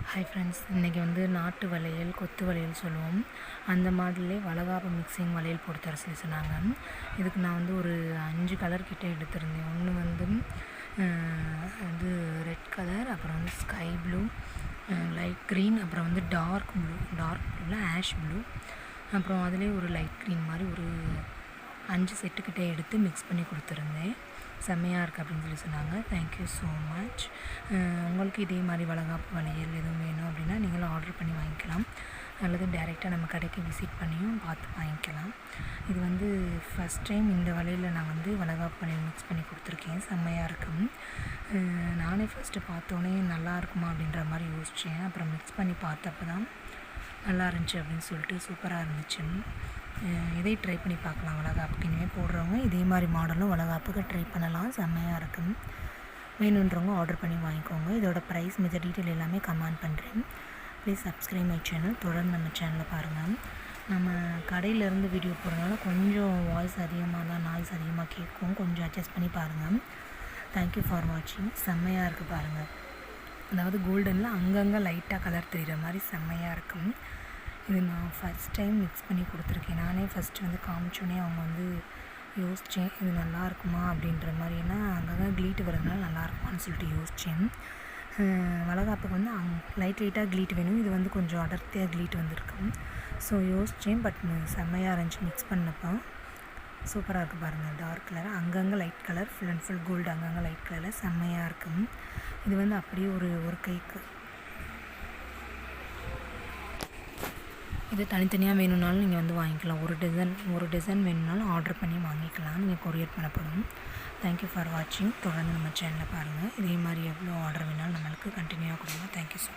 Hi friends, இன்றைக்கி வந்து நாட்டு வளையல், கொத்து வளையல் சொல்லுவோம். அந்த மாடல்லே வளைகாப்பு மிக்சிங் வளையல் போட்டு தர சொல்லி சொன்னாங்க. இதுக்கு நான் வந்து ஒரு 5 கலர் கிட்டே எடுத்திருந்தேன். ஒன்று வந்து ரெட் கலர், அப்புறம் வந்து ஸ்கை ப்ளூ, லைட் க்ரீன், அப்புறம் வந்து டார்க் ப்ளூவில் ஆஷ் ப்ளூ, அப்புறம் அதிலே ஒரு லைட் க்ரீன் மாதிரி ஒரு 5 செட்டுக்கிட்டே எடுத்து மிக்ஸ் பண்ணி கொடுத்துருந்தேன். செம்மையாக இருக்குது அப்படின்னு சொல்லி சொன்னாங்க. Thank you so much. உங்களுக்கு இதே மாதிரி வளைகாப்பு வளையல் எதுவும் வேணும் அப்படின்னா நீங்களும் ஆர்டர் பண்ணி வாங்கிக்கலாம், அல்லது டைரெக்டாக நம்ம கடைக்கு விசிட் பண்ணியும் பார்த்து வாங்கிக்கலாம். இது வந்து ஃபஸ்ட் டைம் இந்த வளையலில் நான் வந்து வளைகாப்பு வளையல் மிக்ஸ் பண்ணி கொடுத்துருக்கேன். செம்மையாக இருக்கும். நானே ஃபஸ்ட்டு பார்த்தோன்னே நல்லா இருக்குமா அப்படின்ற மாதிரி யோசித்தேன். அப்புறம் மிக்ஸ் பண்ணி பார்த்தப்போ தான் நல்லா இருந்துச்சு அப்படின்னு சொல்லிட்டு சூப்பராக இருந்துச்சு. இதை ட்ரை பண்ணி பார்க்கலாம். வளைகாப்புக்கு இனிமேல் போடுறவங்க இதே மாதிரி மாடலும் வளைகாப்புக்கு ட்ரை பண்ணலாம். செம்மையாக இருக்கும். வேணுன்றவங்க ஆர்டர் பண்ணி வாங்கிக்கோங்க. இதோட ப்ரைஸ் மிச்ச டீட்டெயில் எல்லாமே கமெண்ட் பண்ணுறேன். Please subscribe my channel. தொடர்ந்து நம்ம சேனலில் பாருங்கள். நம்ம கடையிலேருந்து வீடியோ போடுறதுனால கொஞ்சம் வாய்ஸ் அதிகமாக தான், நாய்ஸ் அதிகமாக கேட்கும். கொஞ்சம் அட்ஜஸ்ட் பண்ணி பாருங்கள். தேங்க்யூ ஃபார் வாட்சிங். செம்மையாக இருக்குது பாருங்கள். அதாவது கோல்டனில் அங்கங்கே லைட்டாக கலர் தெரிகிற மாதிரி செம்மையாக இருக்கும். இது நான் ஃபஸ்ட் டைம் மிக்ஸ் பண்ணி கொடுத்துருக்கேன். நானே ஃபஸ்ட்டு வந்து காமிச்சோன்னே அவங்க வந்து யோசித்தேன், இது நல்லா இருக்குமா அப்படின்ற மாதிரி. ஏன்னா அங்கங்கே க்ளீட்டு வரதுனால நல்லாயிருக்குமான்னு சொல்லிட்டு யோசித்தேன். வளைகாப்புக்கு வந்து லைட்டாக க்ளீட் வேணும். இது வந்து கொஞ்சம் அடர்த்தியாக க்ளீட் வந்துருக்கும். ஸோ யோசித்தேன். பட் செம்மையாக இருந்துச்சு மிக்ஸ் பண்ணப்போ. சூப்பராக இருக்குது பாருங்கள். டார்க் கலர், அங்கங்கே light colour, full and full gold, அங்கங்கே லைட் கலரில் செம்மையாக இருக்கும். இது வந்து அப்படியே ஒரு கைக்கு. இது தனித்தனியாக வேணும்னாலும் நீங்கள் வந்து வாங்கிக்கலாம். ஒரு டிசைன் வேணும்னாலும் ஆர்டர் பண்ணி வாங்கிக்கலாம். நீங்கள் கொரியர் பண்ணப்படும். தேங்க்யூ ஃபார் வாட்சிங். தொடர்ந்து நம்ம சேனலில் பாருங்கள். இதே மாதிரி எவ்வளோ ஆர்டர் வேணாலும் நம்மளுக்கு கண்டினியூவாக கொடுங்க. Thank you so much.